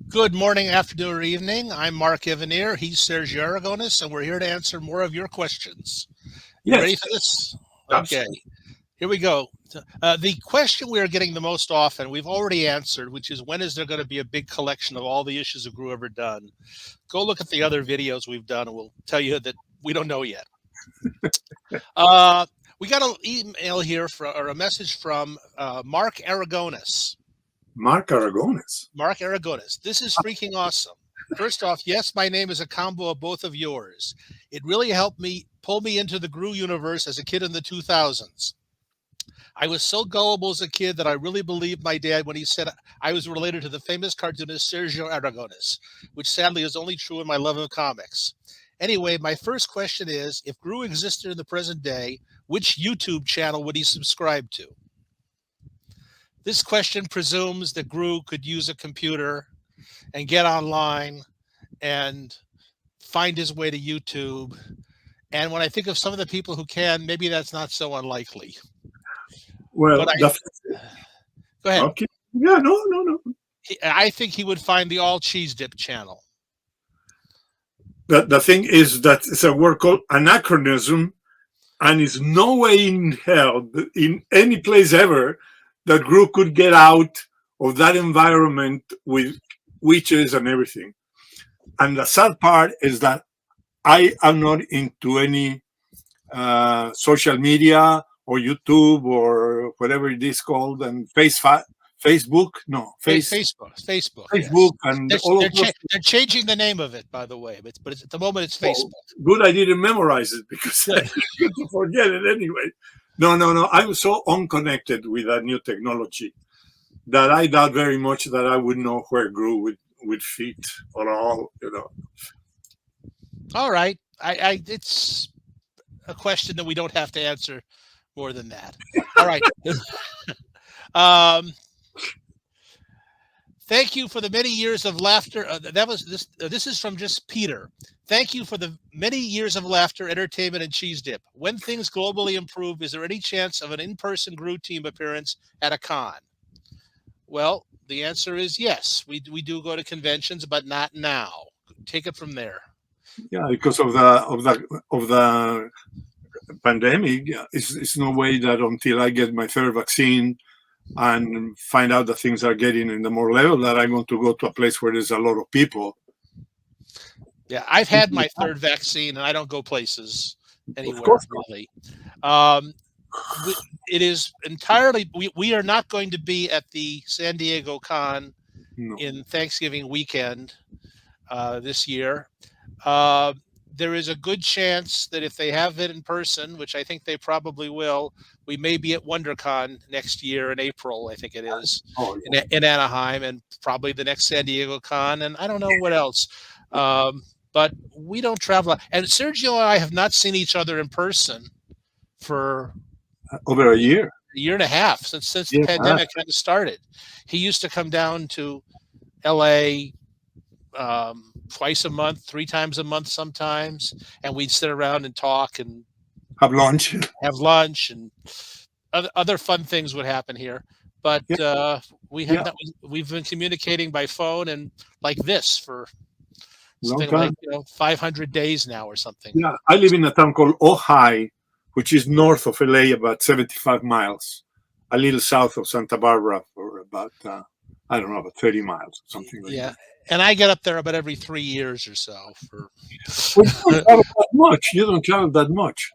Good morning, afternoon, or evening. I'm Mark Evanier. He's Sergio Aragonés, and we're here to answer more of your questions. You Yes, ready for this? Okay, absolutely. here we go. The question we are getting the most often, we've already answered, which is when is there going to be a big collection of all the issues of Groo ever done? Go look at the other videos we've done, and we'll tell you that we don't know yet. Uh, we got an email here or a message from Mark Aragonés. Mark Aragonés. Mark Aragonés. This is freaking awesome. First off, yes, my name is a combo of both of yours. It really helped me pull me into the Gru universe as a kid in the 2000s. I was so gullible as a kid that I really believed my dad when he said I was related to the famous cartoonist Sergio Aragonés, which sadly is only true in my love of comics. Anyway, my first question is if Gru existed in the present day, which YouTube channel would he subscribe to? This question presumes that Gru could use a computer and get online and find his way to YouTube. And when I think of some of the people who can, maybe that's not so unlikely. But Well, I go ahead. okay. Yeah, no. I think he would find the All Cheese Dip channel. The thing is that it's a word called anachronism, and it's no way in hell, in any place ever, that group could get out of that environment with witches and everything. And the sad part is that I am not into any social media or YouTube or whatever it is called, and Facebook, no, Facebook, yes. Facebook, and all of those. They're changing the name of it, by the way, but at the moment it's Well, Facebook. good, I didn't memorize it because I Good. used to forget it anyway. No. I'm so unconnected with that new technology that I doubt very much that I would know where Gru would fit or all. All right. It's a question that we don't have to answer more than that. All right. um, Thank you for the many years of laughter. That was this. This is from just Peter. Thank you for the many years of laughter, entertainment, and cheese dip. When things globally improve, is there any chance of an in-person Gru team appearance at a con? Well, the answer is yes. We do go to conventions, but not now. Take it from there. Yeah, because of the pandemic, yeah, it's no way that until I get my third vaccine and find out that things are getting in the more level that I'm going to go to a place where there's a lot of people. Yeah, I've had my third vaccine, and I don't go places Of anywhere course not. really. Um, it is entirely. We are not going to be at the San Diego Con No. in Thanksgiving weekend this year. Uh, there is a good chance that if they have it in person, which I think they probably will, we may be at WonderCon next year in April. I think it is Oh, in Anaheim, and probably the next San Diego Con, and I don't know what else. Um, but we don't travel. And Sergio and I have not seen each other in person for yeah. Over a year. a year and a half since the Yeah. pandemic kind of started. He used to come down to LA twice a month, three times a month sometimes, and we'd sit around and talk and Have lunch. have lunch, and other fun things would happen here. But Yeah. we have Yeah. not, we've been communicating by phone and like this for Long something like time. 500 days now or something. Yeah. I live in a town called Ojai, which is north of LA, about 75 miles, a little south of Santa Barbara for about, I don't know, about 30 miles, something like Yeah, that. and I get up there about every 3 years or so for. Well, you don't travel that much. You don't travel that much.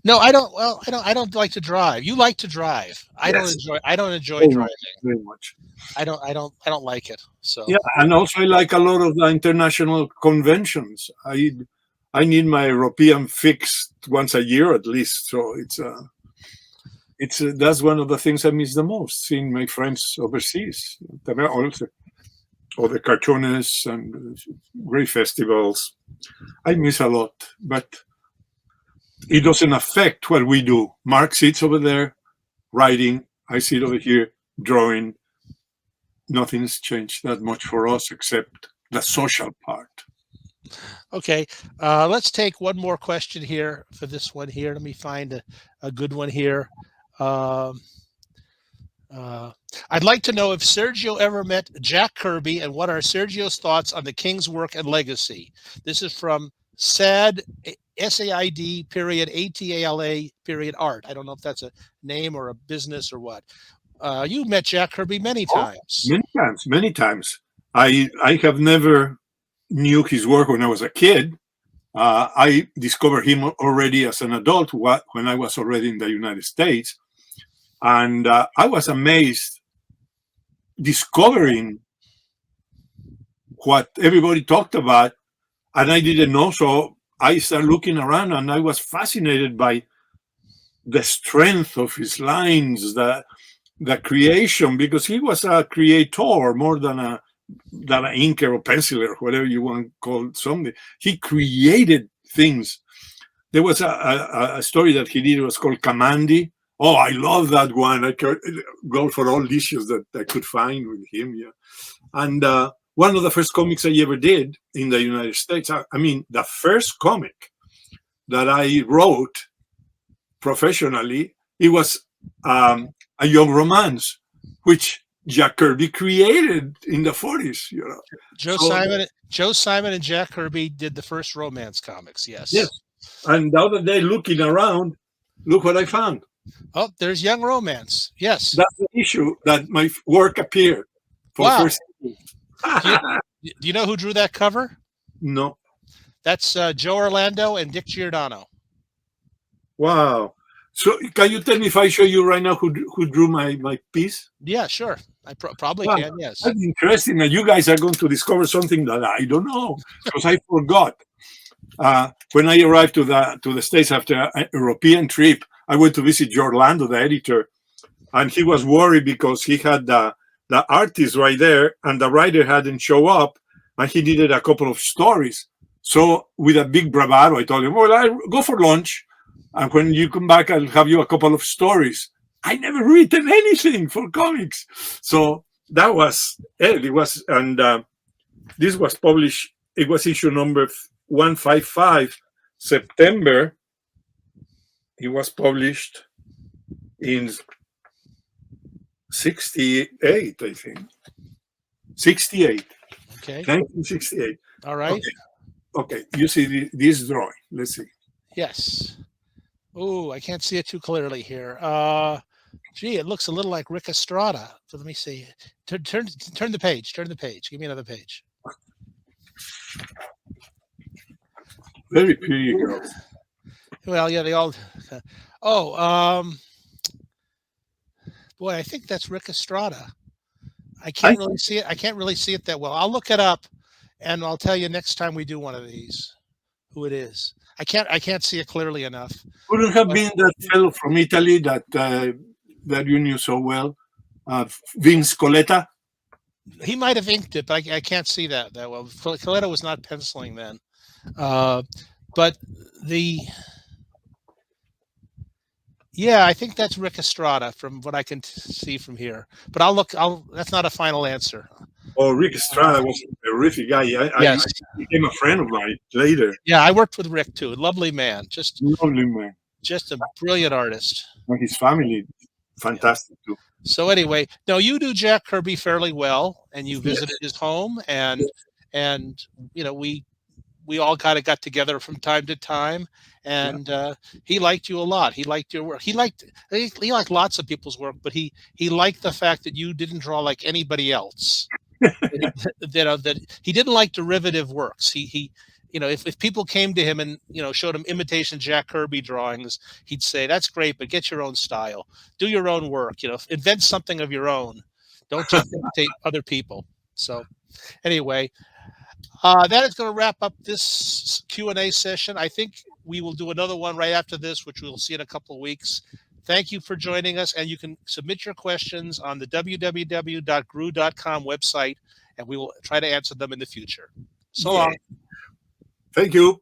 No, I don't. Well, I don't like to drive. You like to drive. Yes. I don't enjoy Very much. driving. Very much. I don't like it. So Yeah, and also I like a lot of the international conventions. I need my European fixed once a year at least. So it's that's one of the things I miss the most, seeing my friends overseas. Also, or the cartoonists and great festivals. I miss a lot, but it doesn't affect what we do. Mark sits over there writing. I sit over here drawing. Nothing's changed that much for us except the social part. okay, let's take one more question here for this one here. Let me find a good one here. Um, I'd like to know if Sergio ever met Jack Kirby and what are Sergio's thoughts on the King's work and legacy. This is from SAD, SAID period ATALA period art. I don't know if that's a name or a business or what. You met Jack Kirby many Oh, times. many times, many times. I have never knew his work when I was a kid. I discovered him already as an adult when I was already in the United States. And I was amazed discovering what everybody talked about, and I didn't know. So I started looking around, and I was fascinated by the strength of his lines, the creation, because he was a creator more than an inker or penciler or whatever you want to call something. He created things. There was a story that he did. It was called Kamandi. Oh, I love that one. I could go for all issues that I could find with him. Yeah, and one of the first comics I ever did in the United States. I mean, the first comic that I wrote professionally, it was a young romance, which Jack Kirby created in the 40s. You know, Joe Simon and Jack Kirby did the first romance comics. Yes. Yes. And the other day, looking around, look what I found. Oh, there's young romance. Yes. That's the issue that my work appeared for Wow. first. Do you know who drew that cover? No. That's Joe Orlando and Dick Giordano. Wow. So can you tell me if I show you right now who drew my piece? Yeah, sure. I probably Wow. can. Yes. That's interesting. And you guys are going to discover something that I don't know because I forgot. When I arrived to the States after an European trip, I went to visit Joe Orlando, the editor, and he was worried because he had the artist right there and the writer hadn't show up, and he needed a couple of stories. So with a big bravado, I told him, well, I'll go for lunch, and when you come back, I'll have you a couple of stories. I never written anything for comics. So that was it. It was, and this was published, it was issue number 155, September. It was published in 68, I think. 68. Okay. 1968. All right. Okay. You see this drawing. Let's see. Yes. Oh, I can't see it too clearly here. Gee, it looks a little like Rick Estrada. So let me see. Turn the page. Turn the page. Give me another page. Very pretty girls. Well, yeah, they all. Boy, I think that's Rick Estrada. I can't really see it. I can't really see it that well. I'll look it up, and I'll tell you next time we do one of these who it is. I can't see it clearly enough. Wouldn't have been that fellow from Italy that you knew so well, Vince Coletta. He might have inked it, but I can't see that well. Coletta was not penciling then. But I think that's Rick Estrada from what I can see from here. But that's not a final answer. Oh, Rick Estrada was a terrific guy. I became a friend of mine later. Yeah, I worked with Rick too. Lovely man. Lovely man. Just a brilliant artist. And his family, fantastic too. So anyway, no, you knew Jack Kirby fairly well, and you visited his home, and we all kind of got together from time to time, and he liked you a lot. He liked your work. He liked lots of people's work, but he liked the fact that you didn't draw like anybody else. that he didn't like derivative works. He if people came to him and showed him imitation Jack Kirby drawings, he'd say, "That's great, but get your own style. Do your own work. Invent something of your own. Don't just imitate other people." So anyway. That is going to wrap up this Q&A session. I think we will do another one right after this, which we'll see in a couple of weeks. Thank you for joining us, and you can submit your questions on the www.groo.com website, and we will try to answer them in the future. So long. Thank you.